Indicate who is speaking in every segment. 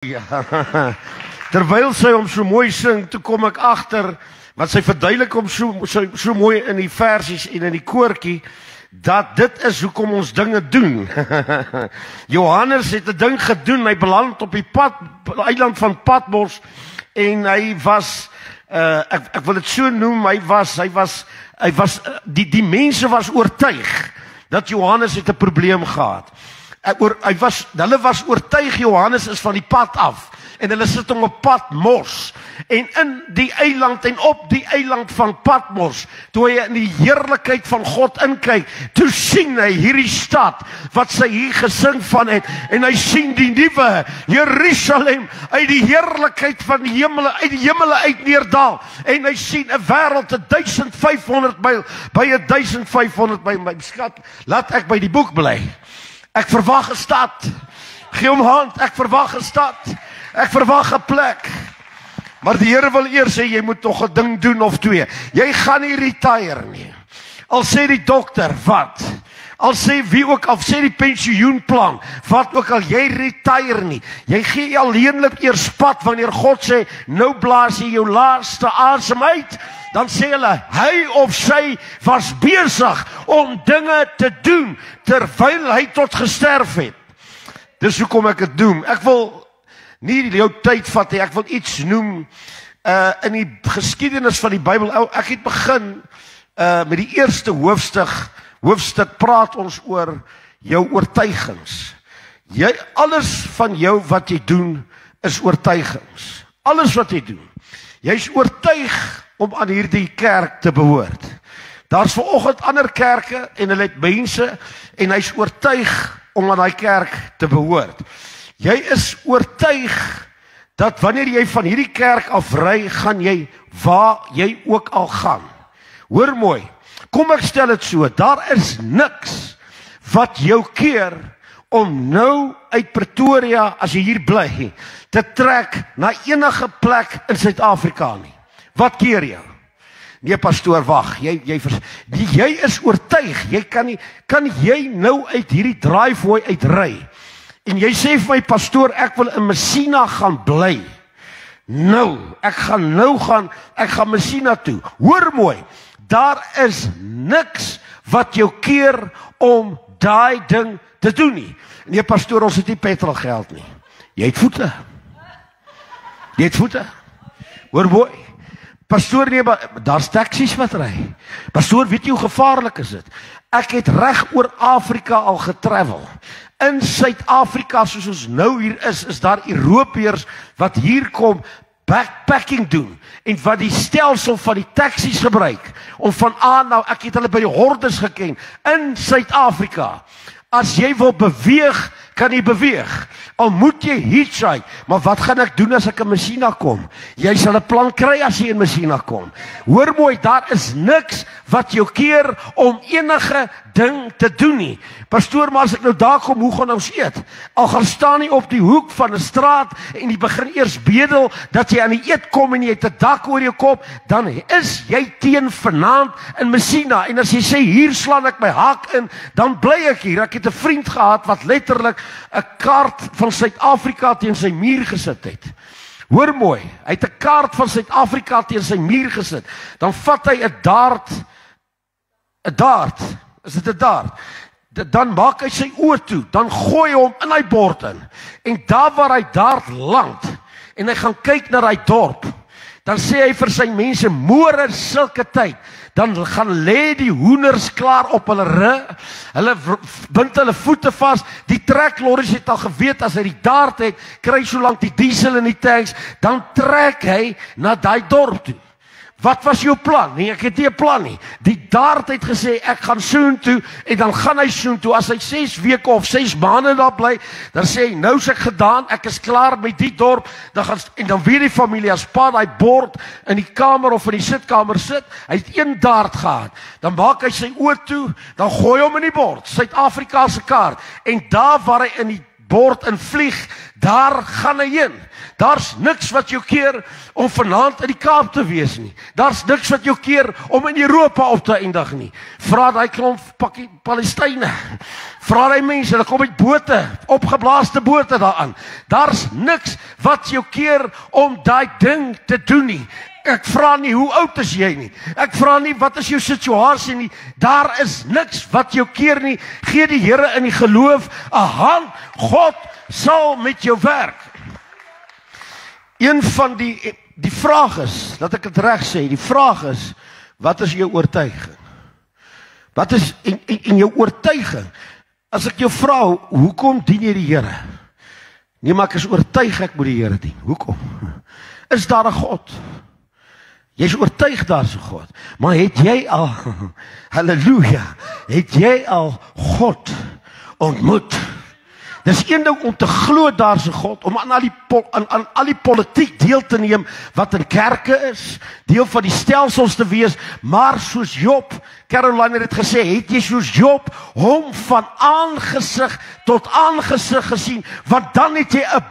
Speaker 1: Ja. Terwyl sy hom so mooi sing, toe kom ek agter wat sy verduidelik hom so mooi in die versies en in die koortjie, dat dit is hoekom ons dinge doen. Johannes het 'n ding gedoen, hy beland op die eiland van Patmos en hy was ek wil dit so noem, hy was die mense was oortuig dat Johannes het 'n probleem gehad. Hulle was oortuig Johannes is van die pad af en hulle sit hom op Patmos en in die eiland en op die eiland van Patmos, toe hy in die heerlikheid van God inkyk, toe sien hy hierdie stad wat sy hier gesing van het en hy sien die nuwe Jerusalem uit die heerlikheid van die hemele, uit die hemele uit neerdal en hy sien 'n wêreld 1500 myl by 1500 myl. My skat, laat ek by die boek bly. Ek verwag 'n stad. Gee hom hand, ek verwag 'n stad. Ek verwag 'n plek. Maar die Here wil eers sê jy moet nog 'n ding doen of twee. Jy gaan nie retire nie. Al sê die dokter wat? Al sê wie ook, al sê die pensioenplan, wat ook al, jy retire nie. Jy gee alleenlik eers pad wanneer God sê nou blaas jy jou laaste asem uit. Dan sê hulle, hy of sy was besig om dinge te doen terwyl hy tot gesterf het. Dis hoekom ek dit doen. Ek wil nie jou tyd vat nie, ek wil iets noem in die geskiedenis van die Bybel. Ek het begin met die eerste hoofstuk praat ons oor jou oortuigings. Alles van jou wat jy doen is oortuigings. Alles wat jy doen. Jy's oortuig om aan hierdie kerk te behoort. Daar's vanoggend ander kerke en hulle het mense en hy's oortuig om aan daai kerk te behoort. Jy is oortuig dat wanneer jy van hierdie kerk afry, gaan jy waar jy ook al gaan. Hoor mooi. Kom ek stel dit so, daar is niks wat jou keer om nou uit Pretoria, as jy hier bly, te trek na enige plek in Suid-Afrika nie. Wat keer jou? Nee pastoor, wag, jy is oortuig, jy kan jy nou uit hierdie driveway uitry, en jy sê vir my pastoor, ek wil in Messina gaan bly, ek gaan Messina toe, hoor mooi, daar is niks wat jou keer om daai ding te doen nie. Nee pastoor, ons het nie petrolgeld nie, jy het voete, hoor mooi, pastoor, nee, daar's taksies wat ry. Pastoor, weet jy hoe gevaarlik is dit? Ek het reg oor Afrika al getravel. In Suid-Afrika, soos ons nou hier is daar Europeërs wat hier kom backpacking doen en wat die stelsel van die taksies gebruik om van nou, ek het hulle by die hordes geken in Suid-Afrika. As jy wil beweeg, kan jy beweeg. Al moet jy hitchhike, maar wat gaan ek doen as ek in Messina kom? Jy sal 'n plan kry as jy in Messina kom. Hoor mooi, daar is niks wat jou keer om enige ding te doen nie. Pastoor, maar as ek nou daar kom, hoe gaan ons eet? Al gaan staan nie op die hoek van 'n straat en jy begin eers bedel dat jy aan die eet kom en jy het 'n dak oor jou kop, dan is jy teen vanaand in Messina. En as jy sê hier slaan ek my haak in, dan bly ek hier. Ek het 'n vriend gehad wat letterlik 'n kaart van Suid-Afrika teen sy muur gesit het. Hoor mooi, hy het 'n kaart van Suid-Afrika teen sy muur gesit. Dan vat hy 'n dart, is dit 'n dart? Dan maak hy sy oë toe, dan gooi hom in hy bord in. En daar waar hy dart land, en hy gaan kyk na daai dorp, dan sê hy vir sy mense, môre sulke tyd, dan gaan lê die hoenders klaar op hulle rug, hulle bind hulle voete vas, die treklorries het al geweet, as hy die dart het, kry so lank die diesel in die tanks, dan trek hy na daai dorp toe. Wat was jou plan? Nee, ek het nie 'n plan nie. Die dart het gesê, ek gaan soontoe, en dan gaan hy soontoe. As hy 6 weke of 6 maande daar bly, dan sê hy, nou is ek gedaan, ek is klaar met die dorp, en dan weer die familie, as pa die bord in die kamer of in die sitkamer sit, hy het 1 dart gehad, dan maak hy sy oë toe, dan gooi hom in die bord, Suid-Afrika se kaart, en daar waar hy in die bord en vlieg, daar gaan hy heen. Daar's niks wat jou keer om vanaand in die Kaap te wees nie. Daar's niks wat jou keer om in Europa op te eindig nie. Vra daai klomp Palestynë. Vra daai mense, hulle kom met bote, opgeblaaste bote daaraan. Daar's niks wat jou keer om daai ding te doen nie. Ek vra nie hoe oud is jy nie. Ek vra nie wat is jou situasie nie. Daar is niks wat jou keer nie. Gee die Here in die geloof 'n hand. God sal met jou werk. Een van die vraag is, laat ek dit reg sê, die vraag is, wat is jou oortuiging? Wat is in jou oortuiging? As ek jou vra, hoekom dien jy die Here? Nee, maar ek is oortuig ek moet die Here dien. Hoekom? Is daar 'n God? Jy is oortuig daar's 'n God. Maar het jy al, halleluja, het jy al God ontmoet? Dis een ding om te glo daar's 'n God, om aan al die politiek deel te neem wat in kerke is, deel van die stelsels te wees, maar soos Job, Caroline het gesê, het jy soos Job hom van aangesig tot aangesig gesien, want dan het jy 'n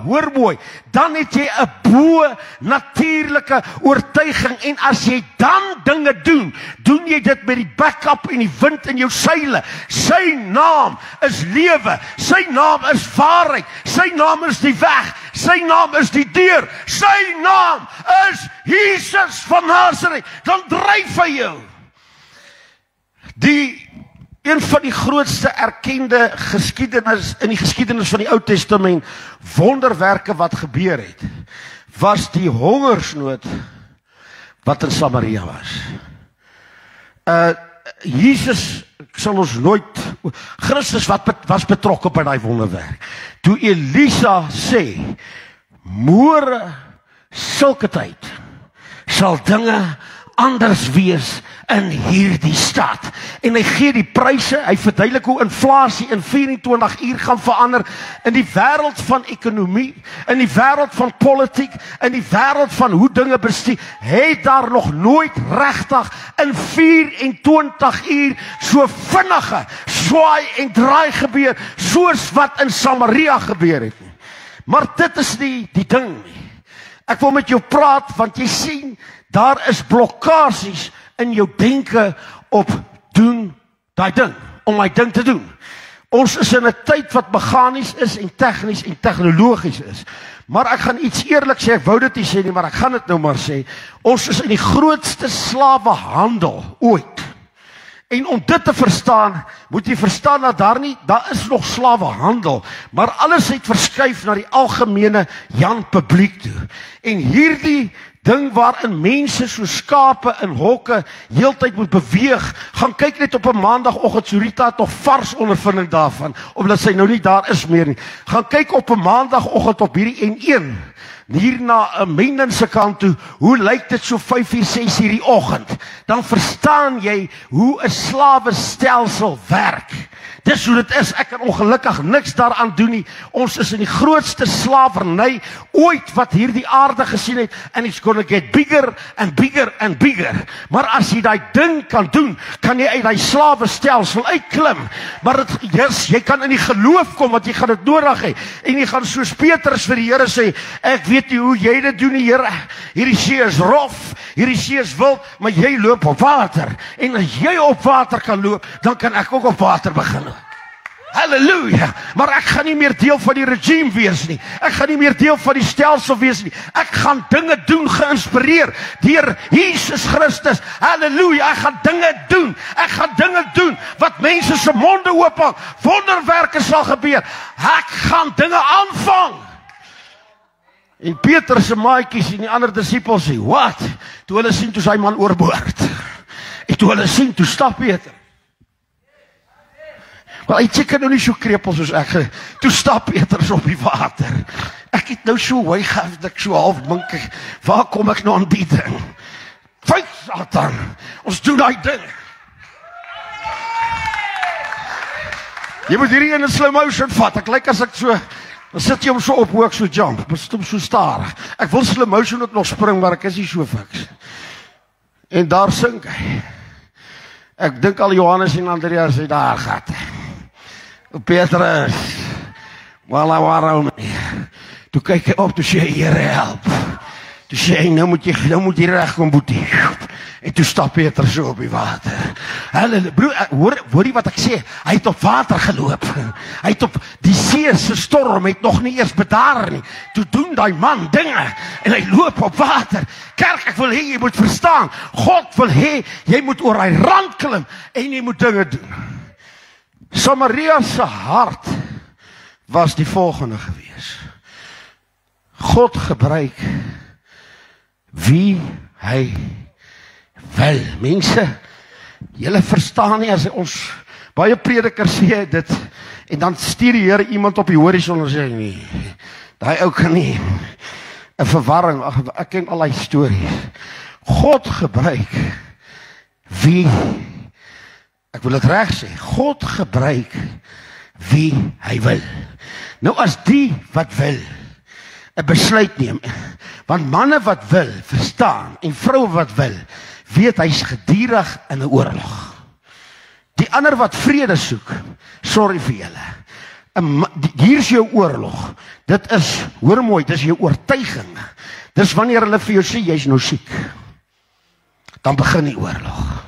Speaker 1: hoor mooi, dan het jy 'n natuurlike oortuiging, en as jy dan dinge doen jy dit met die backup en die wind in jou seile. Sy naam is lewe, sy naam is waarheid, sy naam is die weg, sy naam is die deur, sy naam is Jesus van Nazareth. Dan dryf hy jou. Een van die grootste erkende geskiedenis in die geskiedenis van die Ou Testament, wonderwerke wat gebeur het, was die hongersnood wat in Samaria was. Jesus sal ons nooit, Christus was betrokke by daai wonderwerk. Toe Elisa sê, môre sulke tyd sal dinge anders wees in hierdie stad. En hy gee die pryse, hy verduidelik hoe inflasie in 24 uur gaan verander in die wêreld van ekonomie, in die wêreld van politiek, in die wêreld van hoe dinge bestuur. Het daar nog nooit regtig in 24 uur so vinnige swaai en draai gebeur soos wat in Samaria gebeur het nie. Maar dit is nie die ding nie. Ek wil met jou praat want jy sien, daar is blokkasies in jou denke op doen daai ding, om my ding te doen. Ons is in 'n tyd wat meganies is en tegnies en tegnologies is. Maar ek gaan iets eerlik sê, ek wou dit nie sê nie, maar ek gaan dit nou maar sê. Ons is in die grootste slawehandel ooit. En om dit te verstaan, moet jy verstaan dat daar is nog slawehandel, maar alles het verskuif na die algemene Jan publiek toe. En hierdie ding waarin mense so skape in hokke heeltyd moet beweeg, gaan kyk net op 'n maandagooggend, Surita het nog vars ondervinding daarvan, omdat sy nou nie daar is meer nie. Gaan kyk op 'n maandagooggend op hierdie N1, hier na 'n Mendense kant toe, hoe lyk dit so 5:00, 6:00 die oggend? Dan verstaan jy hoe 'n slawestelsel werk. Dis hoe dit is, ek kan ongelukkig niks daaraan doen nie. Ons is in die grootste slawerny ooit wat hierdie aarde gesien het, and it's gonna get bigger and bigger and bigger. Maar as jy daai ding kan doen, kan jy uit daai slawestelsel uitklim. Maar jy kan in die geloof kom, want jy gaan dit nodig hê. En jy gaan soos Petrus vir die Here sê, ek weet nie hoe jy dit doen nie, Here. Hierdie see is rof, hierdie see is wild, maar jy loop op water. En as jy op water kan loop, dan kan ek ook op water begin. Halleluja, maar ek gaan nie meer deel van die regime wees nie. Ek gaan nie meer deel van die stelsel wees nie. Ek gaan dinge doen geïnspireer deur Jesus Christus. Halleluja, ek gaan dinge doen. Ek gaan dinge doen wat mense se monde oopmaak. Wonderwerke sal gebeur. Ek gaan dinge aanvang. En Petrus se maatjies en die ander disippels sê, "Wat?" Toe hulle sien toe sy man oorboord. En toe hulle sien toe stap Petrus. Maar hy seker nou nie so krepel soos ek. Toe stap Petrus op die water. Ek het nou so hooi gehad, ek so half dink, waar kom ek nou aan die ding? Vyf Satan, ons doen daai ding. Jy moet hierdie in slow motion vat. Ek lyk as ek so, dan sit jy hom so op hoe ek so jump, maar sit hom so stadig. Ek wil slow motion ook nog spring, maar ek is nie so fiks. En daar sink hy. Ek dink al Johannes en Andreas het daar gehad. Petrus, Wel, waarom nie? Toe kyk hy op, toe sê hy, Here help. Toe sê hy, nou moet jy regkom, boetie. En toe stap Petrus so op die water. Broer, hoor jy wat ek sê? Hy het op water geloop. Hy het op die see se storm het nog nie eers bedaar nie. Toe doen daai man dinge en hy loop op water. Kerk, ek wil hê jy moet verstaan. God wil hê jy moet oor hy rand klim en jy moet dinge doen. Samaria se hart was die volgende gewees. God gebruik wie hy wil. Mense, julle verstaan nie as ons baie predikers sê dit en dan stuur die Here iemand op die horison en sê nee, daai ou kan nie 'n verwarring, ek ken al die stories. God gebruik wie, ek wil dit reg sê, God gebruik wie hy wil. Nou as die wat wil 'n besluit neem, want manne wat wil, verstaan, en vroue wat wil, weet hy's gedurig in 'n oorlog. Die ander wat vrede soek, sorry vir julle. Hier's jou oorlog. Dit is, hoor mooi, dis jou oortuiging. Dis wanneer hulle vir jou sê jy's nou siek. Dan begin die oorlog.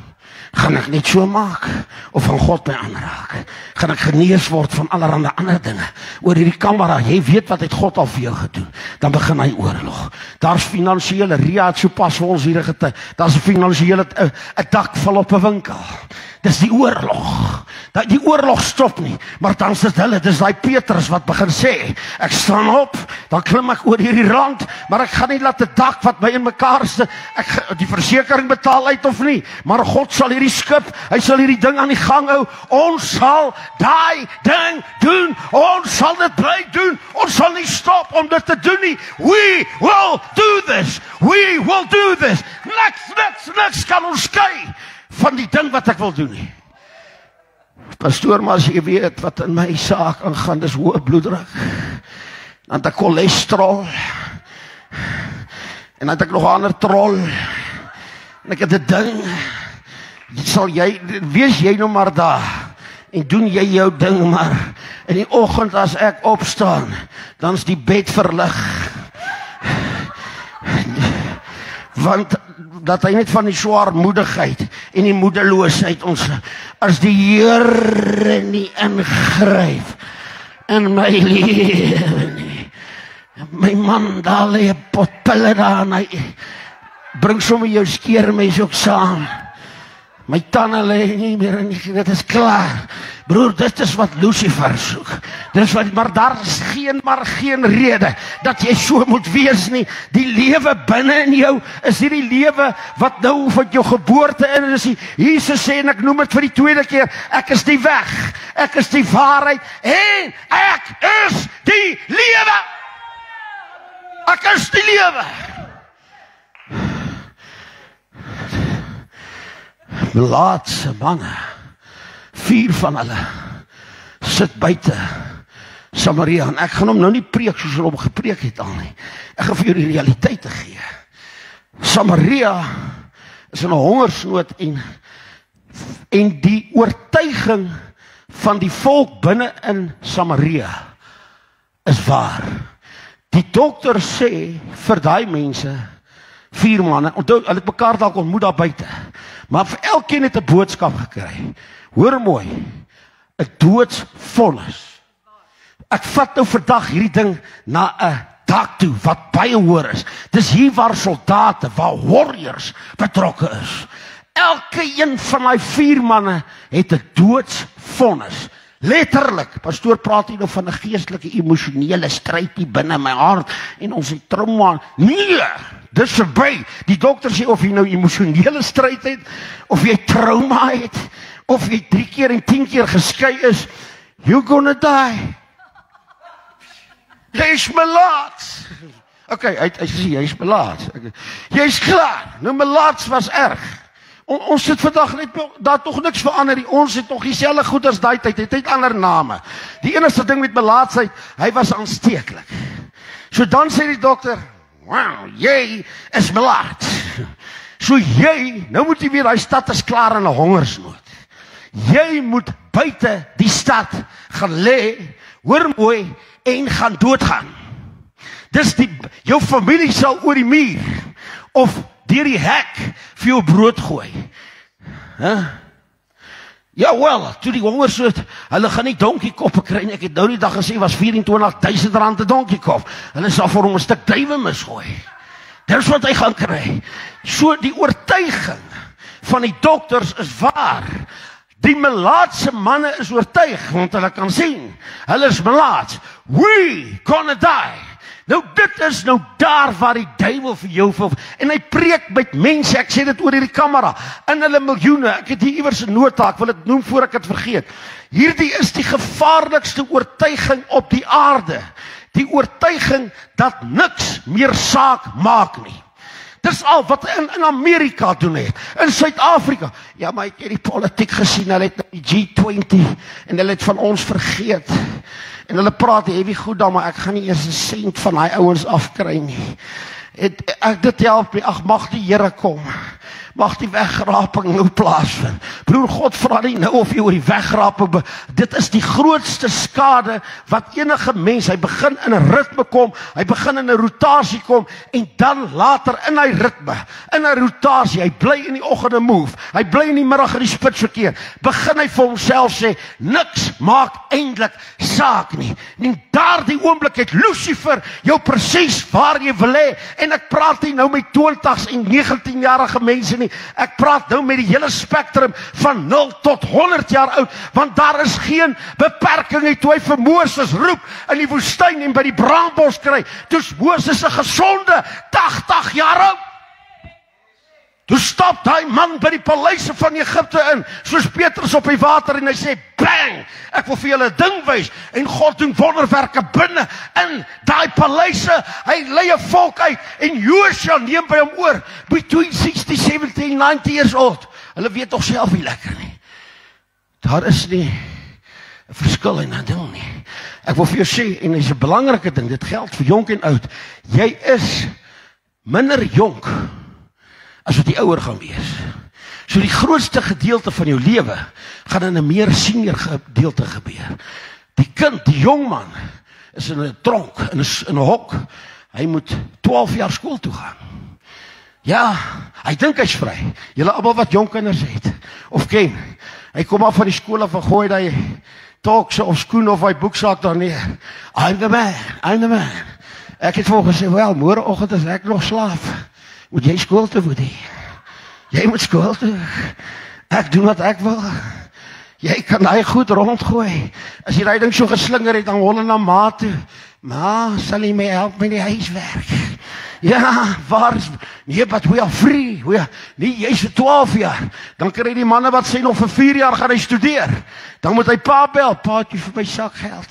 Speaker 1: Gaan ek net so maak of van God my aanraak? Gaan ek genees word van allerlei ander dinge? Oor hierdie kamera, jy weet wat het God al vir jou gedoen. Dan begin hy oorlog. Daar's finansiële, Ria het so pas vir ons hier getuig. Daar's 'n finansiële 'n dak val op 'n winkel. Dis die oorlog. Die oorlog stop nie, maar dan sit hulle, dis daai Petrus wat begin sê, ek staan op, dan klim ek oor hierdie rand, maar ek gaan nie laat 'n dak wat my in mekaar sit, die versekering betaal uit of nie, maar God sal hierdie skip, hy sal hierdie ding aan die gang hou, ons sal daai ding doen, ons sal dit bly doen, ons sal nie stop om dit te doen nie, we will do this, we will do this, niks kan ons skei van die ding wat ek wil doen nie. Pastoor, maar as jy weet wat in my saak aangaan, dis hoë bloeddruk, dan het ek cholesterol, en dan het ek nog 'n ander trol, en ek het 'n ding, wees jy nou maar daar, en doen jy jou ding maar, in die oggend as ek opstaan, dan is die bed verlig, want dat hy net van die swaarmoedigheid en die moedeloosheid ons, as die Here nie ingryp in my lewe nie. My man, daar lê 'n pot pille daar, en hy bring sommer jou skeermes ook saam. My tande lê nie meer in, dit is klaar. Broer, dit is wat Lucifer soek. Dis wat, maar daar is geen rede dat jy so moet wees nie. Die lewe binne in jou is hierdie lewe wat nou van jou geboorte in is. Jesus sê, en ek noem dit vir die tweede keer, ek is die weg, ek is die waarheid en ek is die lewe. Ek is die lewe. Laatste manne, 4 van hulle sit buite Samaria, en ek gaan hom nou nie preek soos hulle hom gepreek het al nie. Ek gaan vir julle die realiteite gee. Samaria is in 'n hongersnood, en die oortuiging van die volk binne in Samaria is waar. Die dokter sê vir daai mense, 4 manne, onthou, hulle het mekaar dalk ontmoet daar buite, maar vir elkeen het 'n boodskap gekry. Hoor mooi, 'n doodsvonnis. Ek vat nou vandag hierdie ding na 'n dak toe, wat baie hoor is. Dis hier waar soldate, waar warriors betrokke is. Elke een van die 4 manne het 'n doodsvonnis. Letterlik, pastoor praat hier nou van 'n geestelike, emosionele stryd hier binne my hart, en ons het trauma. Nee, dis verby. Die dokter sê of jy nou emosionele stryd het, of jy trauma het, of jy 3 keer en 10 keer geskei is, you're gonna die. Jy is melaats. Okay, hy sê, jy is melaats. Jy is klaar. Nou, melaats was erg. Ons sit vandag net, daar tog niks verander nie. Ons het nog dieselfde goed as daai tyd. Het net ander name. Die enigste ding met melaatsheid, hy was aansteeklik. So dan sê die dokter, wow, jy is melaats. So jy, nou moet jy weer, die stad is klaar in 'n hongersnood. Jy moet buite die stad gaan lê, hoor mooi, en gaan doodgaan. Dis jou familie sal oor die muur of deur die hek vir jou brood gooi. Ja wel, toe die hongersnood, hulle gaan nie donkiekoppe kry nie. Ek het nou die dag gesê was R24.000 'n donkiekop. Hulle sal vir hom 'n stuk duiwe misgooi. Dis wat hy gaan kry. So die oortuiging van die dokters is waar. Die melaatse manne is oortuig, want hulle kan sien, hulle is melaats. We gonna die. Nou dit is nou daar waar die duiwel vir jou wil, en hy preek met mense, ek sê dit oor hierdie kamera, in hulle miljoene, ek het hier iewers 'n nota, ek wil dit noem voor ek het vergeet. Hierdie is die gevaarlikste oortuiging op die aarde, die oortuiging dat niks meer saak maak nie. Dis al wat in Amerika doen het, in Suid-Afrika. Ja, maar ek het die politiek gesien, hulle het die G20, en hulle het van ons vergeet. En hulle praat heavy goed dan, maar ek gaan nie eers 'n sent van daai ouens afkry nie. Dit help nie, ag mag die Here kom. Mag die wegraping nou plaasvind. Broer, God vra nie nou of jy oor die wegraping, dit is die grootste skade wat enige mens, hy begin in 'n ritme kom, hy begin in 'n rotasie kom, en dan later in hy ritme, in 'n rotasie, hy bly in die oggend 'n move, hy bly in die middag in die spitsverkeer, begin hy vir homself sê, niks maak eintlik saak nie. En daardie oomblik het Lucifer jou presies waar jy wil hê, en ek praat nie nou met 20s en 19-jarige mense nie, ek praat nou met die hele spektrum van 0 tot 100 jaar oud, want daar is geen beperking nie. Toe hy vir Moses roep in die woestyn en by die braambos kry, toe's Moses 'n gesonde 80 jaar oud. Toe stap daai man by die paleise van Egipte in, soos Petrus op die water, en hy sê, bang, ek wil vir julle 'n ding wys, en God doen wonderwerke binne in daai paleise. Hy lei 'n volk uit, en Joshua neem by hom oor, between 60, 70, 90 years old. Hulle weet toch self nie lekker nie. Daar is nie 'n verskil in dat ding nie. Ek wil vir jou sê, en dit is 'n belangrike ding, dit geld vir jonk en oud, jy is minder jonk as wat jy ouer gaan wees. So die grootste gedeelte van jou lewe gaan in 'n meer senior gedeelte gebeur. Die kind, die jong man, is in 'n tronk, in 'n hok. Hy moet 12 jaar skool toe gaan. Ja, hy dink hy's vry. Julle almal wat jong kinders het, of ken, hy kom af van die skool af en gooi daai tokse of skoen of hy boeksak daar neer. I'm the man. Ek het vir hom gesê, wel, môreoggend is ek nog slaaf. Moet jy skool toe moet hê? Jy moet skool toe. Ek doen wat ek wil. Jy kan daai goed rondgooi. As jy daai ding so geslinger het, dan hol na ma toe. Ma, sal jy my help met die huiswerk? Ja, waar is... Nee, but we are free. Nee, jy is vir 12 jaar. Dan kry die manne wat sê nog vir 4 jaar gaan hy studeer. Dan moet hy pa bel. Pa, het jy vir my sakgeld?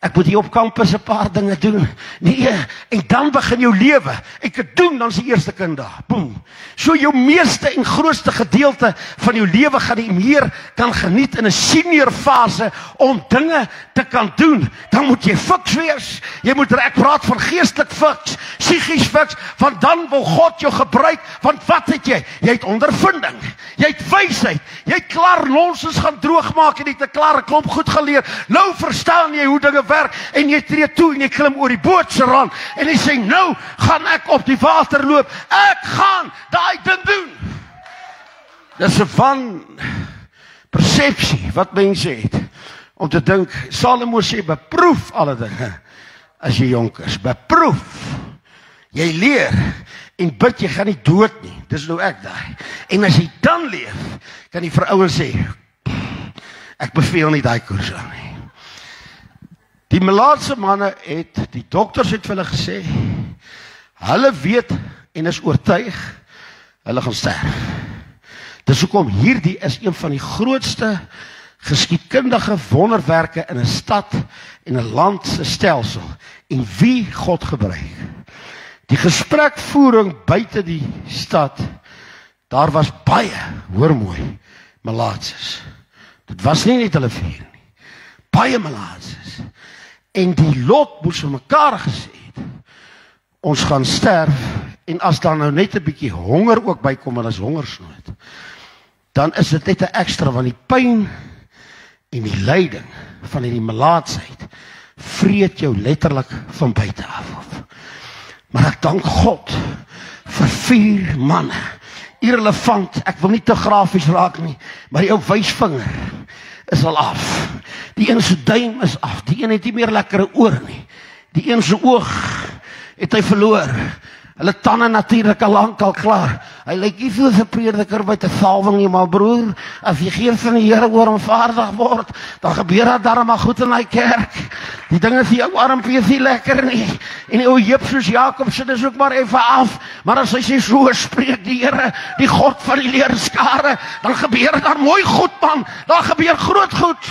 Speaker 1: Ek moet hier op kampus 'n paar dinge doen. Nee, en dan begin jou lewe. Ek het doen, dan is die eerste kind daar. Boom. So jou meeste en grootste gedeelte van jou lewe gaan jy meer kan geniet in 'n senior fase om dinge te kan doen. Dan moet jy fiks wees. Jy moet, ek praat van geestelik fiks, psigies fiks, want dan wil God jou gebruik, want wat het jy? Jy het ondervinding. Jy het wysheid. Jy het klaar nonsens gaan droogmaak en jy het 'n klare klomp goed geleer. Nou verstaan jy hoe dinge werk, en jy tree toe en jy klim oor die boot se rand en jy sê, nou gaan ek op die water loop, ek gaan daai ding doen. Dis 'n van persepsie wat mense het, om te dink, Salomo sê, beproef alle dinge as jy jonk is, beproef, jy leer, en bid, jy gaan nie dood nie, dis nou ek daai, en as jy dan leef, kan jy vir ouers sê, ek beveel nie daai koers aan nie. Die melaatse manne het, die dokters het vir hulle gesê, hulle weet en is oortuig, hulle gaan sterf. Dis hoekom hierdie is een van die grootste geskiedkundige wonderwerke in 'n stad en 'n land se stelsel, en wie God gebruik. Die gesprekvoering buite die stad, daar was baie, hoor mooi, melaatses. Dit was nie net hulle vier nie, baie melaatses. En die lot moes vir mekaar gesê het, ons gaan sterf, en as daar nou net 'n bietjie honger ook bykom, en as hongersnood, dan is dit net 'n ekstra, want die pyn en die lyding van hierdie melaatsheid vreet jou letterlik van buite af op. Maar ek dank God vir 4 manne, irrelevant, ek wil nie te grafies raak nie, maar jou wysvinger is al af, die een se duim is af, die een het nie meer lekkere oor nie, die een se oog het hy verloor, hulle tande natuurlik al lank al klaar, hy lyk nie soos 'n prediker by 'n salwing nie, maar broer, as die gees van die Here oor hom vaardig word, dan gebeur dat darm maar goed in hy kerk, die ding is die ou armpie is nie lekker nie, en die ou heup soos Jakob sit is ook maar effe af, maar as hy sê so spreek die Here, die God van die leerskare, dan gebeur daar mooi goed man, dan gebeur groot goed.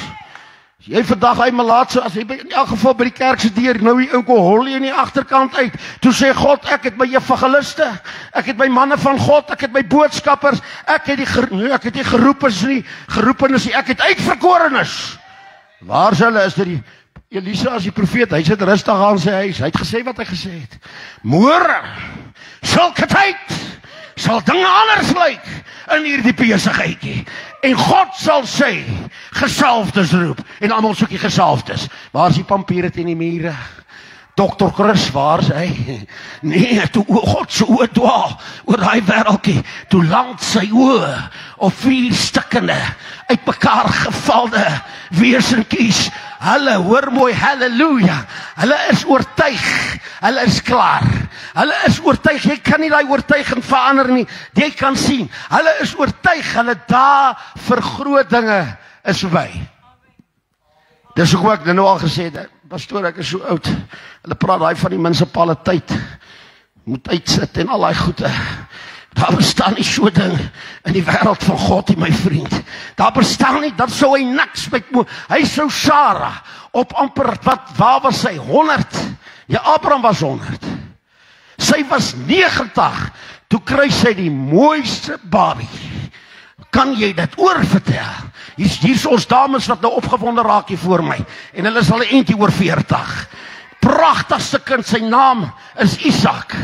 Speaker 1: Jy vandag hy malaatse, as hy in elk geval by die kerk se deur, nou die inko hol jy in die agterkant uit, toe sê God, ek het my evangeliste, ek het my manne van God, ek het my boodskappers, ek het die geroepenis nie, ek het uitverkorenes. Waar is hulle, is dit die Elisa as die profeet, hy sit rustig aan sy huis, hy het gesê wat hy gesê het, môre, sulke tyd, sal dinge anders lyk in hierdie besigheidjie. En God sal sê, gesalfdes roep, en almal soek die gesalfdes. Waar is die pampiere teen die mure? Dr. Chris, waar is hy? Nee, toe God se oë dwaal oor daai wêreldjie, toe land sy oë op 4 stukkende, uit mekaar gevalde wesentjies. Hulle, hoor mooi, halleluja, hulle is oortuig, hulle is klaar. Hulle is oortuig, jy kan nie daai oortuiging verander nie, jy kan sien, hulle is oortuig, hulle dae vir groot dinge is verby. Dis hoekom ek nou al gesê het, pastoor, ek is so oud, hulle praat daai van die munisipaliteit, moet uitsit en al daai goede, daar bestaan nie so ding in die wêreld van God, my vriend, daar bestaan nie, dat sou hy niks met moe, hy sou Sarah, op amper, waar was sy, 100, ja, Abraham was 100, sy was 90, toe kry sy die mooiste babie. Kan jy dit oorvertel? Hier is ons dames wat nou opgewonde raak hier voor my, en hulle is al 'n entjie oor 40. Pragtigste kind, sy naam is Isak.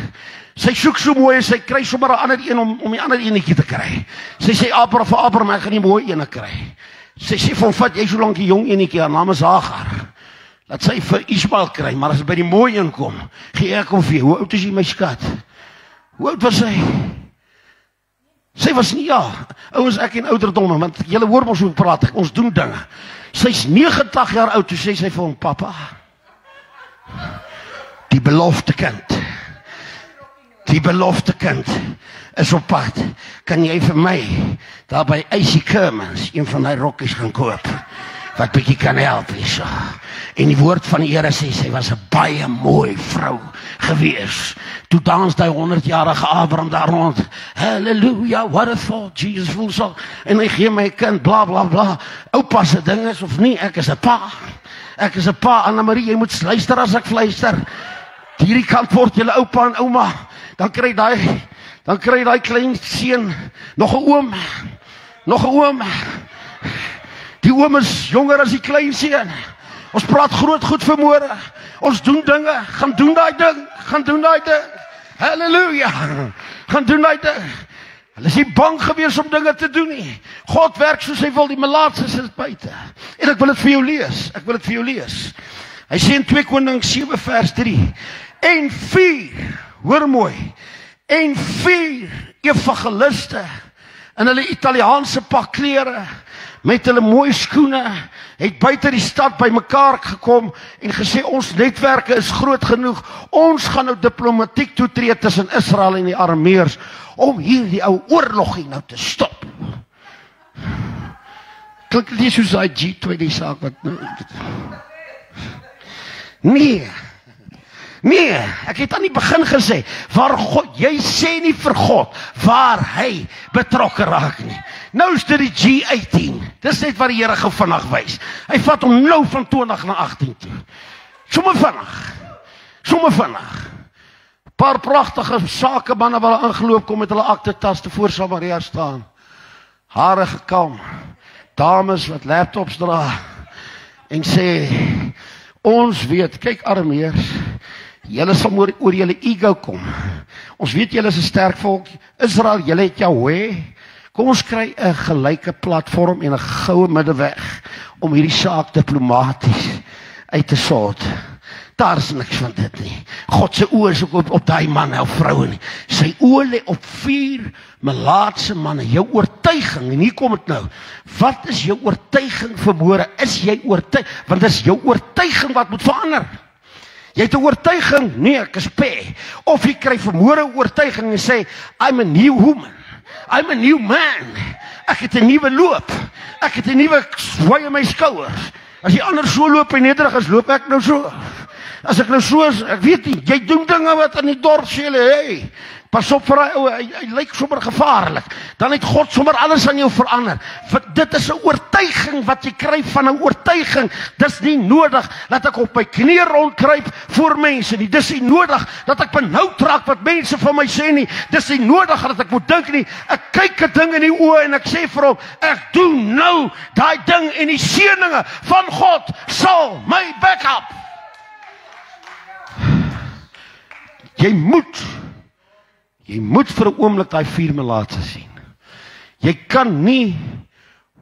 Speaker 1: Sy soek so mooi, sy kry sommer 'n ander een om die ander enetjie te kry. Sy sê, Abraham, ek gaan die mooi ene kry. Sy sê, van vat jy so lank die jong enetjie, haar naam is Hagar. Laat sy vir Ismael kry, maar as hy by die mooi een kom, gee ek hom vir jou. Hoe oud is jy, my skat? Hoe oud was sy? Sy was nie, ja, ouens, ek en ouderdomme, want julle hoor ons hoe praat, ons doen dinge. Sy's 90 jaar oud, toe sê sy vir hom, papa, die belofte kind is op pad, kan jy vir my, daar by Icy Kermans, een van die rokkies gaan koop, wat bietjie kan help, Lisa. En die woord van die Here sê, sy was 'n baie mooi vrou gewees. Toe dans die 100-jarige Abraham daar rond. Halleluja, what a thought, Jesus full soul. En hy gee my kind, bla bla bla. Oupa se ding is of nie, ek is 'n pa. Ek is 'n pa, Anna-Marie, jy moet luister as ek fluister. Hierdie kant word julle oupa en ouma. Dan kry daai klein seun nog 'n oom. Die oom is jonger as die klein seun. Ons praat groot goed vanmôre. Ons doen dinge, gaan doen daai ding. Halleluja. Gaan doen daai ding. Hulle is nie bang gewees om dinge te doen nie. God werk soos hy wil, die malaatses is buite. En ek wil dit vir jou lees. Hy sê in 2 Konings 7 vers 3. En 4, hoor mooi. En 4 evangeliste in hulle Italiaanse pak klere, met hulle mooi skoene, het buite die stad by mekaar gekom en gesê, ons netwerke is groot genoeg, ons gaan nou diplomatiek toetree tussen Israel en die Arameërs, om hierdie ou oorlogie nou te stop. Klink dit soos die G20 saak wat nou... Nee, ek het aan die begin gesê, waar God, jy sê nie vir God, waar hy betrokke raak nie. Nou is dit die G18, dis net wat die Here gou vinnig wys. Hy vat hom nou van 20 na 18 toe. Somme vinnig. Paar pragtige sakemanne wat hulle ingeloop kom met hulle aktetas te voor Samaria staan. Hare gekam, dames wat laptops dra, en sê, ons weet, kyk Arameërs, julle sal oor julle ego kom. Ons weet julle is 'n sterk volk. Israel, julle het Jahweh. Kom ons kry 'n gelyke platform en 'n goue middeweg om hierdie saak diplomaties
Speaker 2: uit te sort. Daar is niks van dit nie. God se oë is ook op daai man of vroue nie. Sy oë lê op 4 melaatse manne. Jou oortuiging, en hier kom dit nou. Wat is jou oortuiging vanmôre? Is jy oortuig? Want dis jou oortuiging wat moet verander. Jy het 'n oortuiging, nee, ek is pe. Of jy kry vanmôre 'n oortuiging en sê, I'm a new woman. I'm a new man. Ek het 'n nuwe loop. Ek het 'n nuwe swaai in my skouers. As jy anders so loop en nederig is, loop ek nou so. As ek nou so is, ek weet nie, jy doen dinge wat in die dorp sê, hey, pas op vir hy lyk sommer gevaarlik. Dan het God sommer alles aan jou verander. Dit is 'n oortuiging wat jy kry van 'n oortuiging. Dis nie nodig dat ek op my knieë rondkruip voor mense nie. Dis nie nodig dat ek benoud raak wat mense van my sê nie. Dis nie nodig dat ek moet dink nie. Ek kyk 'n ding in die oë en ek sê vir hom, ek doen nou daai ding en die seëninge van God sal my back up. Jy moet vir 'n oomblik daai 4 melaatse sien. Jy kan nie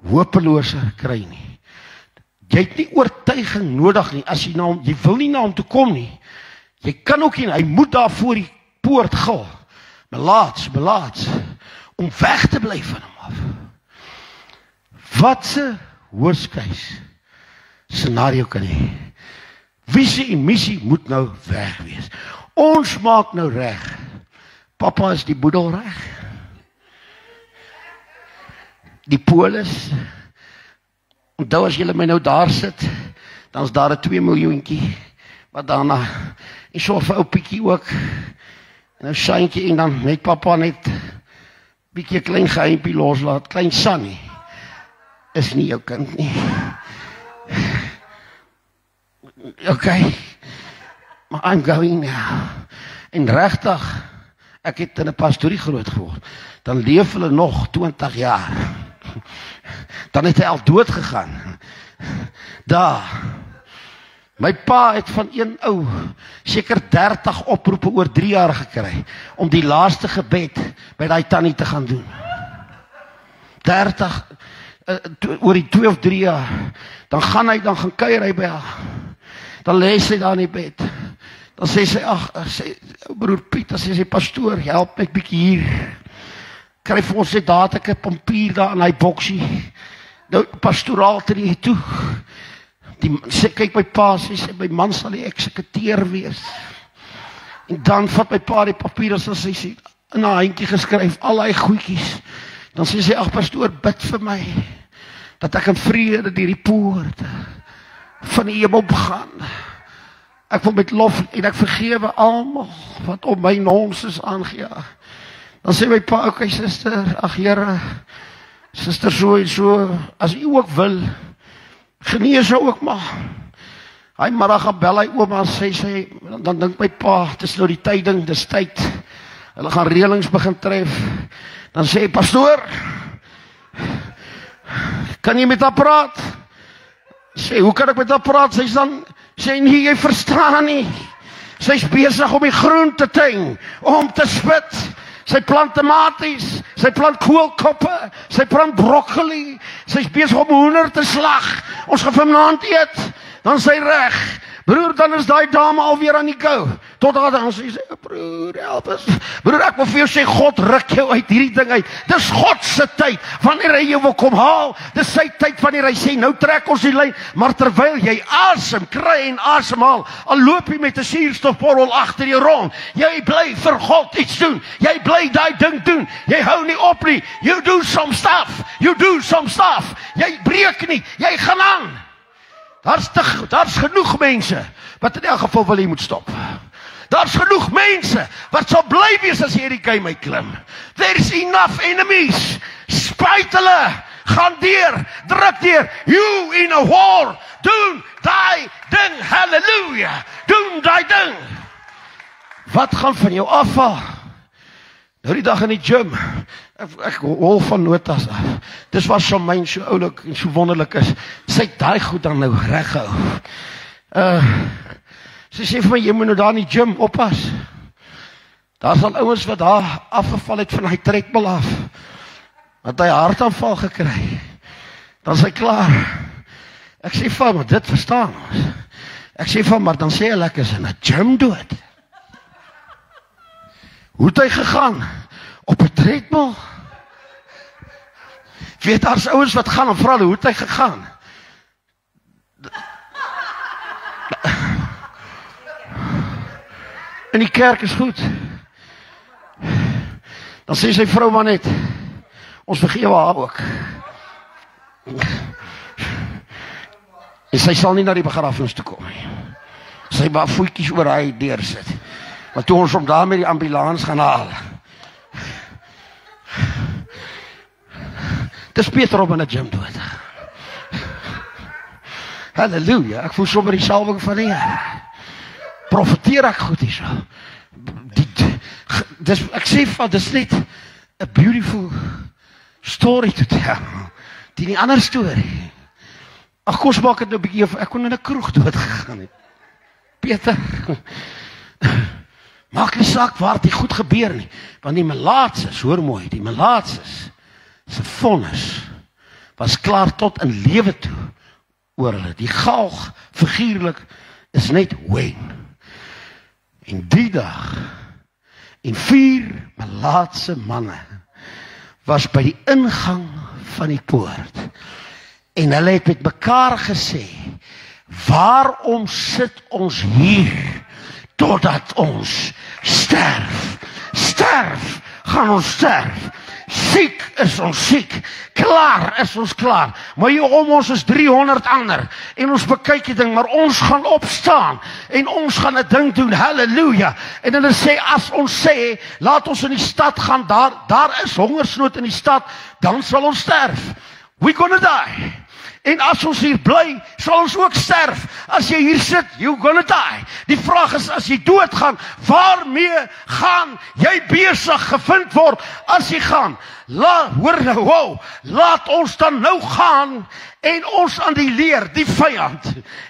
Speaker 2: hopelose kry nie. Jy het nie oortuiging nodig nie as jy na hom, jy wil nie na hom toe kom nie. Jy kan ook nie, hy moet daar voor die poort gaan. Melaats, om weg te bly van hom af. Wat se worst case scenario kan hê? Visie en missie moet nou weg wees. Ons maak nou reg. Papa is die boedel reg. Die polis. Onthou as julle my nou daar sit, dan is daar 'n 2 miljoentjie wat daarna en so 'n ou bietjie ook. En 'n sandjie en dan net papa net bietjie 'n klein geheimpie loslaat. Klein Sannie is nie jou kind nie. Okay. Maar I'm going now. En regtig, ek het in 'n pastorie groot geword. Dan leef hulle nog 20 jaar. Dan het hy al dood gegaan. Daar. My pa het van een ou seker 30 oproepe oor 3 jaar gekry om die laaste gebed by daai tannie te gaan doen. 30 oor die 2 of 3 jaar. Dan gaan kuier hy by haar. Dan lê sy daar in die bed. Dan sê sy, sê broer Piet, dan sê sy, pastoor, help my bietjie hier. Kry vir ons net daar 'n pampier daar in hy boksie. Nou pastoraal ter hier toe. Sy kyk my pa, sê my man sal die eksekuteur wees. En dan vat my pa die papier en sy sê in 'n handjie geskryf al daai goedjies. Dan sê sy, pastoor, bid vir my dat ek in vrede deur die poort van die hemel gaan. Ek wil met lof en ek vergewe almal wat op my nonsens aangejaag. Dan sê my pa, okay suster, Here, suster so en so, as u ook wil, genees ook maar. Hy middag gaan bel hy ouma en sê, dan dink my pa, dit is nou die tyding, dis tyd. Hulle gaan reëlings begin tref. Dan sê hy, pastoor, kan jy met haar praat? Sê, hoe kan ek met haar praat? Sê nie, jy verstaan nie. Sy's besig om die groentetuin om te spit. Sy plant tomaties, sy plant koolkoppe, sy plant broccoli, sy's besig om hoender te slag. Ons gaan vanaand eet, dan sy reg. Broer, dan is daai dame alweer aan die gou. Tot daar dan sê sy, broer, help ons. Broer, ek wil vir jou sê, God ruk jou uit hierdie ding uit. Dis God se tyd, wanneer hy jou wil kom haal. Dis sy tyd, wanneer hy sê, nou trek ons die lyn. Maar terwyl jy asem kry en asemhaal, al loop jy met 'n suurstofborrel agter jou rond, jy bly vir God iets doen. Jy bly daai ding doen. Jy hou nie op nie. You do some stuff. Jy breek nie. Jy gaan aan. Daar's genoeg mense wat in elk geval wil jy moet stop. Daar's genoeg mense wat sal bly wees as jy hierdie game uitklim. There's enough enemies. Spuit hulle, gaan deur, druk deur. You in a war, doen daai ding, hallelujah, doen daai ding. Wat gaan van jou afval? Nou die dag in die gym, ek hol van notas af. Dis wat so myn so oulik en so wonderlik is. Sy het daai goed dan nou reghou. Sy sê vir my, jy moet nou daar in die gym oppas. Daar sal ouens wat daar afgeval het van hy trekmiddel af. Want hy hartaanval gekry. Dan is hy klaar. Ek sê vir my, dit verstaan ons. Ek sê van, maar dan sê hy lekker is in 'n gym dood. Hoe het hy gegaan? Op 'n treadmill. Weet, daar's ouens wat gaan en vra hulle, hoe het hy gegaan? In die kerk is goed. Dan sê sy vrou maar net, ons vergewe haar ook. En sy sal nie na die begrafenis toe kom nie. Sy maar voetjies oor hy deur sit. Maar toe ons om daar met die ambulans gaan haal. Dis beter om in 'n gym dood. Halleluja, ek voel sommer die salwing van die Here. Profeteer ek goed hier so. Ek sê van, dis net a beautiful story to tell. Die ander storie. Ag, kom maak dit nou 'n bietjie, ek kon in 'n kroeg dood gegaan het. Peter, maak nie saak waar dit goed gebeur nie, want die melaatses, hoor mooi, die melaatses se vonnis was klaar tot in lewe toe oor hulle. Die galg figuurlik is net wen. En die dag en 4 melaatse manne was by die ingang van die poort. En hulle het met mekaar gesê, waarom sit ons hier totdat ons sterf? Sterf, gaan ons sterf. Siek is ons siek, klaar is ons klaar. Maar hier om ons is 300 ander en ons bekyk die ding, maar ons gaan opstaan en ons gaan 'n ding doen, halleluja. En hulle sê, as ons sê, laat ons in die stad gaan, daar is hongersnood in die stad, dan sal ons sterf. We gonna die. En as ons hier bly, sal ons ook sterf. As jy hier sit, you gonna die. Die vraag is, as jy doodgaan, waarmee gaan jy besig gevind word as jy gaan? Hoor nou, wow, laat ons dan nou gaan en ons aan die leer, die vyand,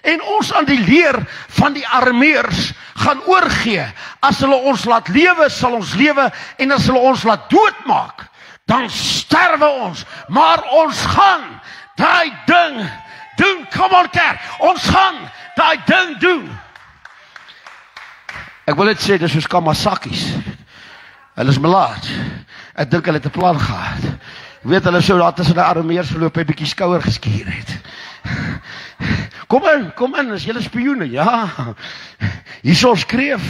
Speaker 2: en ons aan die leer van die Arameërs gaan oorgee. As hulle ons laat lewe, sal ons lewe, en as hulle ons laat doodmaak, dan sterwe ons. Maar ons gaan daai ding doen, come on kerk, ons gaan daai ding doen. Ek wil net sê, dis soos Kamasakis. Hulle is melaat. Ek dink hulle het 'n plan gehad. Weet hulle sou daar tussen die Arameërs geloop, 'n bietjie skouer geskuur het. Kom in, is julle spioene? Ja. Hierso skreef.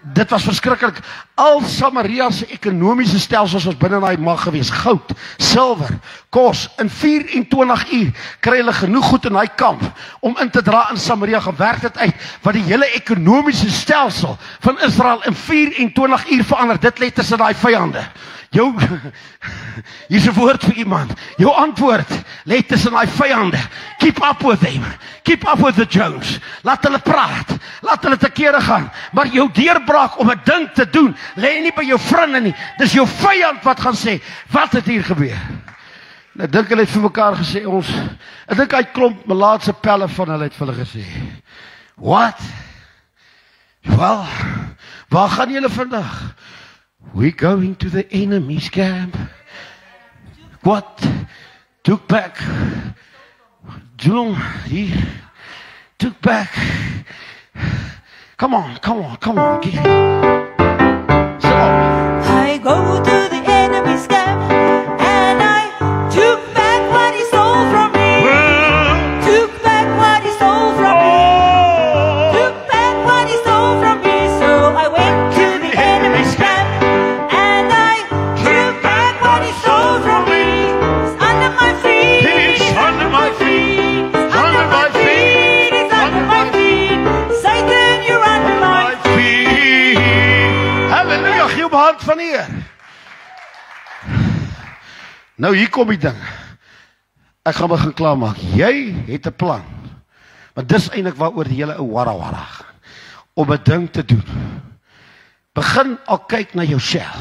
Speaker 2: Dit was verskriklik. Al Samaria se ekonomiese stelsels was binne daai mag gewees. Goud, silwer, kos. In 24 uur kry hulle genoeg goed in daai kamp om in te dra in Samaria. Gewerk dit uit wat die hele ekonomiese stelsel van Israel in 24 uur verander. Dit lê tussen daai vyande. Hier's 'n woord vir iemand. Jou antwoord lê tussen daai vyande. Keep up with them. Keep up with the Jones. Laat hulle praat. Laat hulle te kere gaan. Maar jou deurbraak om 'n ding te doen, lê nie by jou vriende nie. Dis jou vyand wat gaan sê, wat het hier gebeur? En ek dink hulle het vir mekaar gesê, ek dink hy klomp melaatse pelle van hulle het vir hulle gesê. What? Wel, waar gaan julle vandag? We going to the enemy's camp. What? Took back. Jong, hier. Took back. Come on. Give me. So.
Speaker 3: I go to the enemy's camp and I took back what he stole from me. Took back what he stole from me. Took back what he stole from me. So I went to the enemy's camp and I took back what he stole from me. It's under my feet.
Speaker 2: He's under my feet.
Speaker 3: It's under my feet. It's under my feet. Satan, you're under my feet.
Speaker 2: Halleluja, gee op hand van hier. Nou hier kom die ding. Ek gaan begin klaarmaak. Jy het 'n plan. Want dis eintlik waaroor die hele ou wara gaan. Om 'n ding te doen. Begin al kyk na jouself.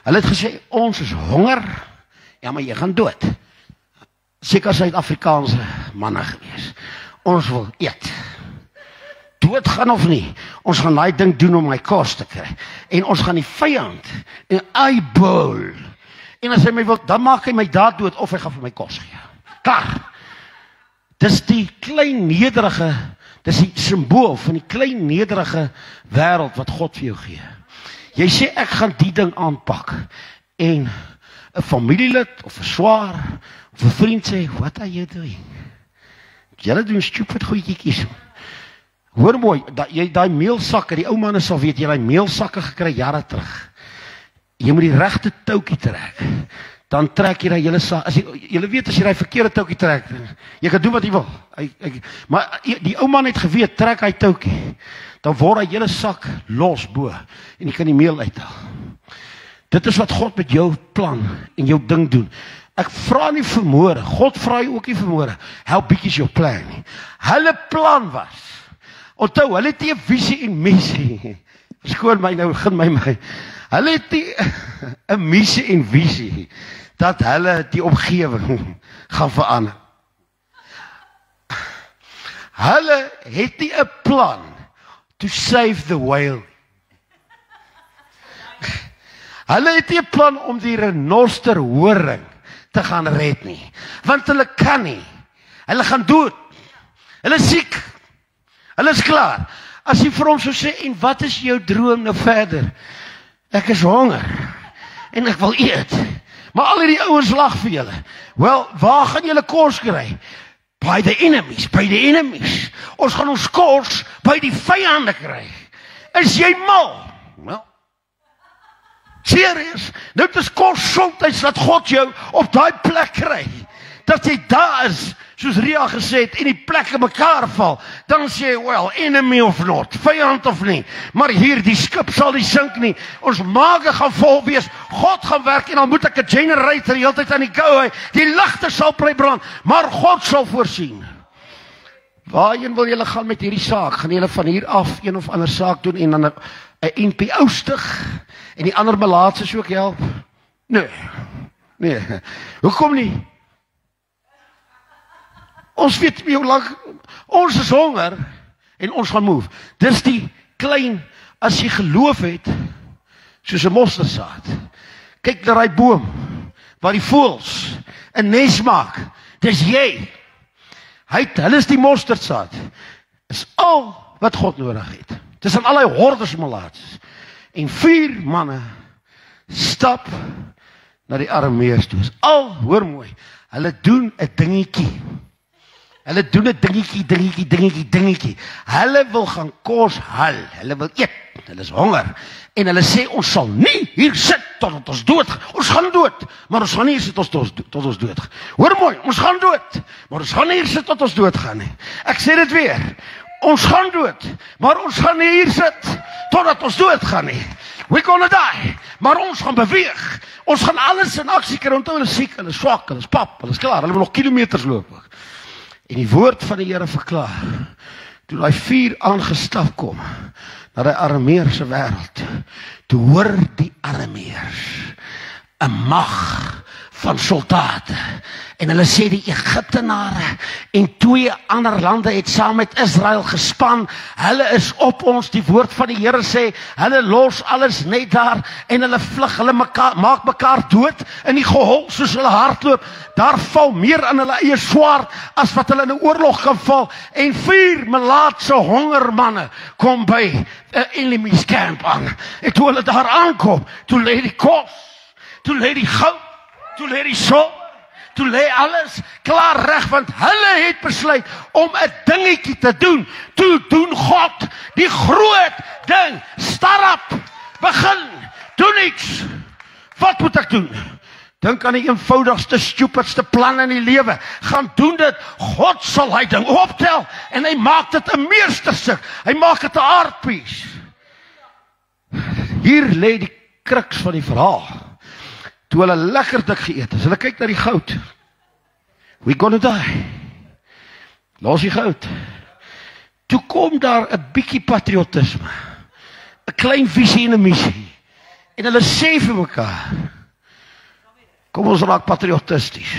Speaker 2: Hulle het gesê ons is honger. Ja, maar jy gaan dood. Seker Suid-Afrikaanse manne gewees. Ons wil eet. Doodgaan of nie, ons gaan daai ding doen om my kos te kry. En ons gaan die vyand en eyeball. En as hy my wil, dan maak hy my daar dood of hy gaan vir my kos gee. Klaar. Dis die klein nederige Dis die simbool van die klein nederige wêreld wat God vir jou gee. Jy sê ek gaan die ding aanpak en 'n familielid of 'n swaar of 'n vriend sê, "What are you doing?" Julle doen stupid goedjies. Hoor mooi, jy daai meelsakke, die ou manne sal weet, jy daai meelsakke gekry jare terug. Jy moet die regte toukie trek. Dan trek jy daai hele sak. As jy weet as jy daai verkeerde toukie trek, jy kan doen wat jy wil. Maar die ou man het geweet, trek hy toukie, dan word hy hele sak los bo en jy kan die meel uithaal. Dit is wat God met jou plan en jou ding doen. Ek vra nie vermoere, God vra jou ook nie vermoere. How big is your plan nie. Hulle plan was, onthou, hulle het nie 'n visie en missie. Verskoon my nou, begin my. Hulle het nie 'n missie en visie dat hulle die omgewing gaan verander. Hulle het nie 'n plan to save the whale. Hulle het nie 'n plan om die renosterhoring te gaan red nie, want hulle kan nie. Hulle gaan dood. Hulle is siek. Hulle is klaar. As jy vir hom sou sê, en wat is jou droom nou verder? Ek is honger en ek wil eet. Maar al die ouens lag vir julle. Wel, waar gaan julle kos kry? By the enemies. Ons gaan ons kos by die vyande kry. Is jy mal? Wel, serieus, dit is kosgesondheid dat God jou op daai plek kry. Dat jy daar is, soos Ria gesê het, en die plekke mekaar val, dan sê jy, well, enemy of not, vyand of nie, maar hier, die skip sal nie sink nie, ons maage gaan vol wees, God gaan werk, en dan moet ek 'n generator die hele tyd aan die kou hê, die ligte sal bly brand, maar God sal voorsien. Waarheen wil julle gaan met hierdie saak? Gaan julle van hier af een of ander saak doen, en dan 'n NPO stig, en die ander melaatses ook help? Nee, hoekom nie? Ons weet hoe lank, ons is honger en ons gaan move. Dis die klein, as jy geloof het, soos 'n mosterdsaad. Kyk na daai boom, waar die voëls 'n nes maak. Dis jy. Hulle is die mosterdsaad. Is al wat God nodig het. Dis aan al die hordes melaatses. En 4 manne stap na die Arameërs toe. Al, hoor mooi, hulle doen 'n dingetjie. Hulle doen 'n dingetjie. Hulle wil gaan kos haal. Hulle wil eet. Hulle is honger. En hulle sê, ons sal nie hier sit tot ons dood. Ons gaan dood. Maar ons gaan nie hier sit tot ons dood. Hoor mooi, ons gaan dood. Maar ons gaan nie hier sit tot ons dood gaan nie. Ek sê dit weer. Ons gaan dood. Maar ons gaan nie hier sit totdat ons dood gaan nie. We're gonna die. Maar ons gaan beweeg. Ons gaan alles in aksie kry. Onthou, hulle is siek, hulle is swak, hulle is pap, hulle is klaar. Hulle wil nog kilometers loop. En die woord van die Here verklaar, toe daai 4 aangestap kom, na die Arameërs wêreld, toe hoor die Arameërs 'n mag van soldate, en hulle sê die Egiptenare en 2 ander lande het saam met Israel gespan, hulle is op ons, die woord van die Here sê, hulle los alles net daar, en hulle vlug, hulle maak mekaar dood, in die gehol, soos hulle hardloop, daar val meer aan hulle eie swaard, as wat hulle in 'n oorlog kan val, en 4 melaatse hongermanne, kom by 'n enemy's camp aan, en toe hulle daar aankom, toe lê die kos, toe lê die goud, toe lê die sol, toe lê alles klaar reg, want hulle het besluit om 'n dingetjie te doen. Toe doen God die groot ding. Start up, begin, doen niks. Wat moet ek doen? Dink aan die eenvoudigste, stupidste plan in die lewe. Gaan doen dit. God sal hy ding optel en hy maak dit 'n meesterstuk. Hy maak dit 'n art piece. Hier lê die kruks van die verhaal. Toe hulle lekker dik geëet is, hulle kyk na die goud. We gonna die. Los die goud. Toe kom daar 'n bietjie patriotisme. 'n Klein visie en 'n missie. En hulle sê vir mekaar, kom ons raak patriotisties.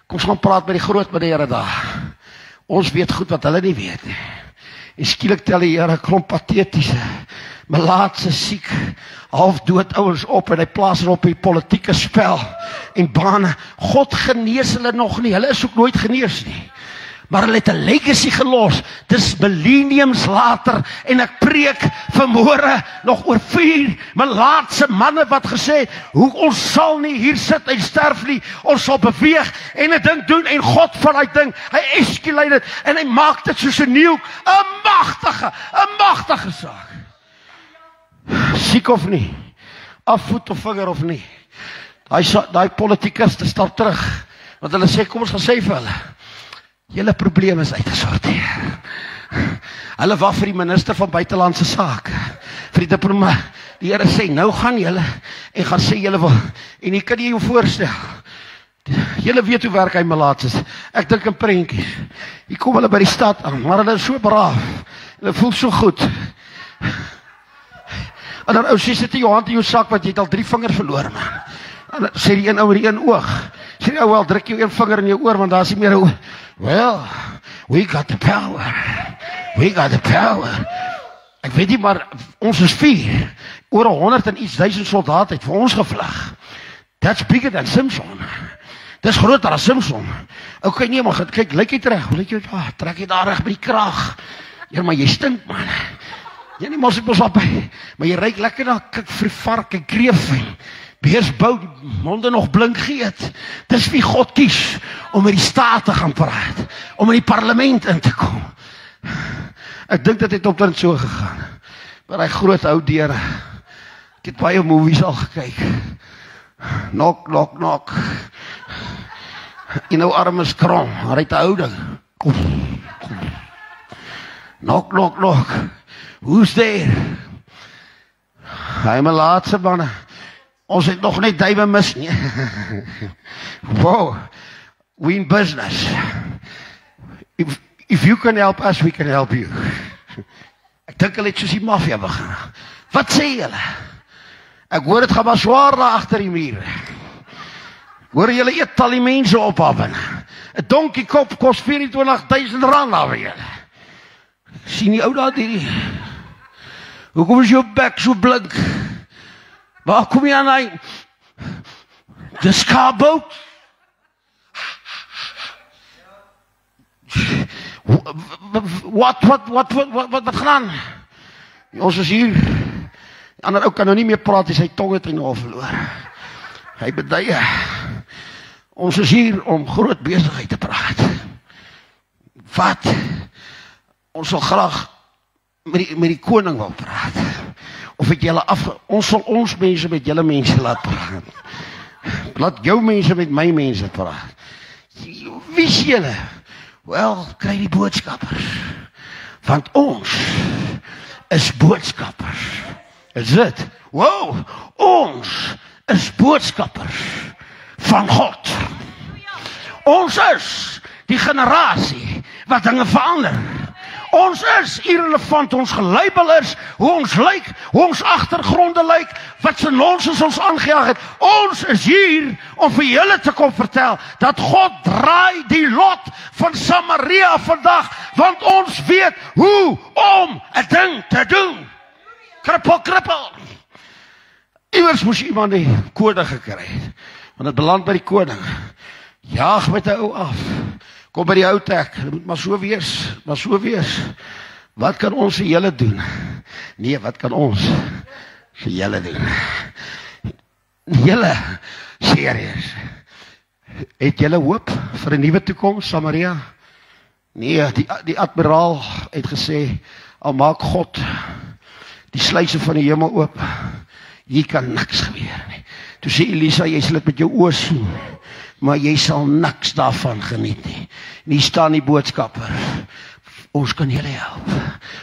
Speaker 2: Kom ons gaan praat met die groot meneere daar. Ons weet goed wat hulle nie weet nie. En skielik tel die Here 'n klomp patetiese, melaatse, siek, halfdood ouens op, en hy plaas hulle op die politieke spel en bane. God genees hulle nog nie, hulle is ook nooit genees nie. maar hulle het 'n legacy gelos. Dis millenniums later en ek preek vanmôre nog oor 4 melaatse manne wat gesê het, hoe ons sal nie hier sit en sterf nie, ons sal beweeg en 'n ding doen en God van daai ding, hy escalate dit en hy maak dit soos 'n nuwe, 'n magtige saak. Siek of nie, afvoet of vinger of nie. Daai politikus te stap terug, want hulle sê, kom ons gaan sê vir hulle, julle probleem is uitgesorteer. Hulle wag vir die minister van buitelandse sake, vir die diplomaat. Die Here sê, nou gaan julle en gaan sê julle wil, en jy kan nie jou voorstel. Julle weet hoe werk hy melaatses. Ek dink in prentjies. Hier kom hulle by die stad aan, maar hulle is so braaf. Hulle voel so goed. En dan ou sê, sit jy jou hand in jou sak, want jy het al 3 vingers verloor, man. En dan sê die een ou met die een oog. Sê die ou, wel, druk jou een vinger in jou oor, want daar is nie meer 'n oor. Well, we got the power. We got the power. Ek weet nie, maar ons is 4. Oor 100 en iets duisend soldate het vir ons gevlug. That's bigger than Simpson. Dis groter as Simpson. Okay, nee, maar kyk, lyk jy reg? Lyk jy, trek jy daar reg by die kraag? Ja, maar jy stink, man. Jy nie mos op by, maar jy ruik lekker na vir vark en kreef en beersbou, die monde nog blink geëet. Dis wie God kies om met die staat te gaan praat, om in die parlement in te kom. Ek dink dit het omtrent so gegaan. Maar hy groot ou deure. Ek het baie movies al gekyk. Knock, knock, knock. En nou arm is krom, maar hy het 'n ou ding. Knock, knock, knock. Who's there? Hy my laatste manne. Ons het nog net duime mis nie. Wow, we in business. If you can help us, we can help you. Ek dink hulle het soos die maffia begin. Wat sê julle? Ek hoor dit gaan maar swaar daar agter die mure. Hoor julle eet al die mense ophappen. 'n Donkie kop kos R24,000 daar vir julle. Sien die ou daar hierdie? Hoekom is jou bek so blink? Waar kom jy aan hy? Die skaapboot? Wat gaan? Ons is hier. Die ander ou kan nou nie meer praat, sy tong het hy nou al verloor. Hy beduie. Ons is hier om groot besigheid te praat. Wat? Ons sal graag met die koning wil praat. Of het julle ons sal ons mense met julle mense laat praat. Laat jou mense met my mense praat. Wie is julle? Wel, kry die boodskappers. Want ons is boodskappers. Is dit? Wow, ons is boodskappers van God. Ons is die generasie wat dinge verander. Ons is irrelevant, ons gelabel is, hoe ons lyk, hoe ons agtergronde lyk, wat se nonsens ons aangejaag het. Ons is hier om vir julle te kom vertel, dat God draai die lot van Samaria vandag, want ons weet hoe om 'n ding te doen. Krippel. Iewers moes iemand die kode gekry het, want het beland by die koning. Jaag met 'n ou af. Kom by die ou tek, dit moet maar so wees. Wat kan ons vir julle doen? Nee, wat kan ons vir julle doen? Julle, serieus. Het julle hoop vir 'n nuwe toekoms, Samaria? Nee, die admiraal het gesê, al maak God die sluise van die hemel oop, hier kan niks gebeur nie. Toe sê Elisa, jy sal dit met jou oë sien, maar jy sal niks daarvan geniet nie. En hier staan die boodskapper. Ons kan julle help.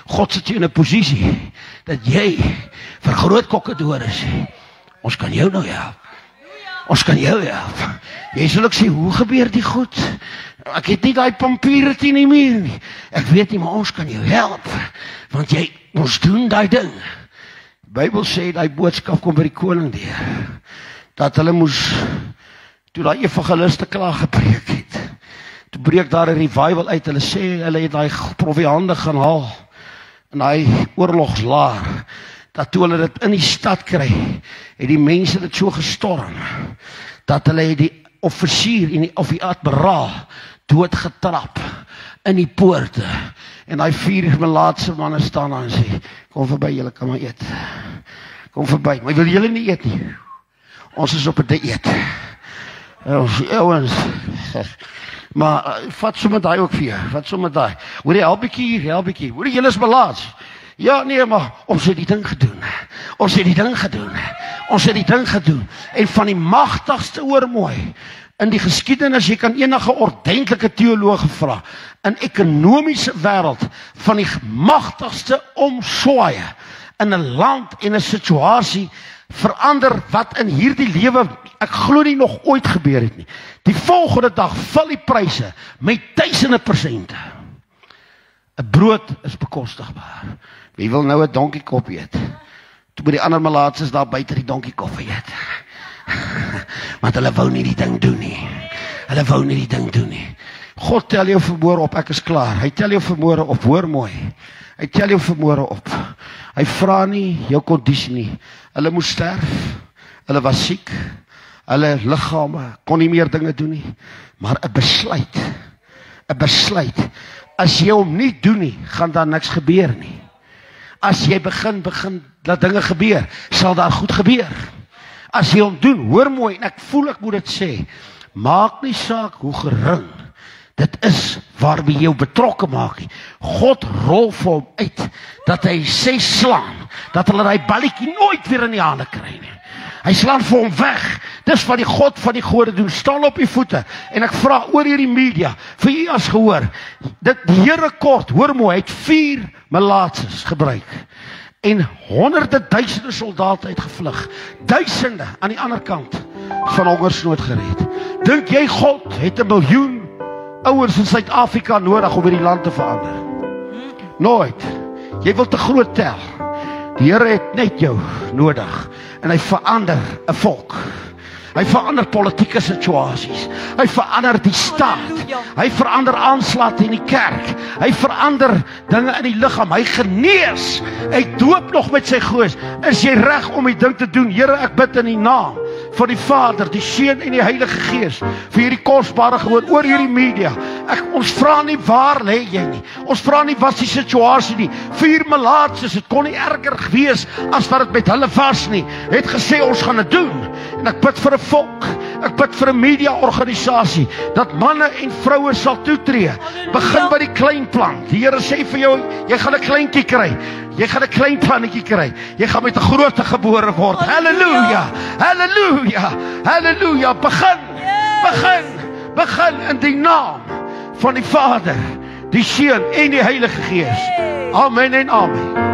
Speaker 2: God sit jou in 'n posisie dat jy vir groot kokkedore sê, ons kan jou nou help. Ons kan jou help. Jy sal ook sê, hoe gebeur die goed? Ek het nie daai pampiere teen die muur nie. Ek weet nie, maar ons kan jou help. Want ons doen daai ding. Die Bybel sê, daai boodskap kom by die koning deur. Dat hulle moes, toe daai evangeliste klaar gepreek het, toe breek daar 'n revival uit. Hulle sê, hulle het daai proviande gaan haal in daai oorlogslaar. Dat toe hulle dit in die stad kry, het die mense dit so gestorm, dat hulle die offisier of die admiraal doodgetrap in die poorte. En daai 4 melaatse manne staan daar en sê, kom verby, julle kan maar eet. Kom verby, maar wil julle nie eet nie? Ons is op 'n dieet. Ouens, maar vat sommer daai ook vir jou, vat sommer daai. Hoor jy, help bietjie. Hoor jy, julle is melaats. Ja, nee, maar ons het die ding gedoen. Ons het die ding gedoen. En van die magtigste, hoor mooi, in die geskiedenis, jy kan enige ordentlike teoloog vra, in ekonomiese wêreld, van die magtigste omswaaie in 'n land en 'n situasie verander wat in hierdie lewe, ek glo nie nog ooit gebeur het nie. Die volgende dag val die pryse met 1000%. 'n Brood is bekostigbaar. Wie wil nou 'n donkiekop eet? Toe by die ander melaatses daar buite die donkiekop eet. Want hulle wou nie die ding doen nie. God tel jou vermoere op, ek is klaar. Hy tel jou vermoere op, hoor mooi. Hy tel jou vermoere op. Hy vra nie jou kondisie nie. Hulle moes sterf, hulle was siek, hulle liggame kon nie meer dinge doen nie, maar 'n besluit, as jy hom nie doen nie, gaan daar niks gebeur nie. As jy begin dat dinge gebeur, sal daar goed gebeur. As jy hom doen, hoor mooi, en ek voel ek moet dit sê, maak nie saak hoe gering dit is waarby jy jou betrokke maak nie. God rol vir hom uit, dat hy 6 slaan, dat hulle daai balletjie nooit weer in die hande kry nie. Hy slaan vir hom weg. Dis wat die God van die gode doen. Staan op die voete. En ek vra oor hierdie media, vir u as gehoor, dit die Here kort, hoor mooi, hy het 4 melaatses gebruik. En honderde duisende soldate het gevlug. Duisende aan die ander kant van hongersnood gered. Dink jy God het 1 miljoen ouers in Suid-Afrika nodig om hierdie land te verander? Nooit. Jy wil te groot tel. Die Here het net jou nodig. En hy verander 'n volk. Hy verander politieke situasies. Hy verander die staat. Hy verander aanslae in die kerk. Hy verander dinge in die liggaam. Hy genees. Hy doop nog met sy gees. Is jy reg om die ding te doen? Here, ek bid in die naam van die Vader, die Seun en die Heilige Gees vir hierdie kosbare gehoor oor hierdie media. Ons vra nie waar lê jy nie. Ons vra nie wat die situasie nie. 4 melaatses, dit kon nie erger wees as wat dit met hulle was nie. Het gesê ons gaan dit doen. En ek bid vir 'n volk. Ek bid vir 'n media organisasie dat manne en vroue sal toetree. Begin by die klein plan. Die Here sê vir jou, jy gaan 'n kleintjie kry. Jy gaan 'n klein plannetjie kry. Jy gaan met 'n grootte gebore word. Halleluja. Begin in die naam van die Vader, die Seun en die Heilige Gees. Amen en amen.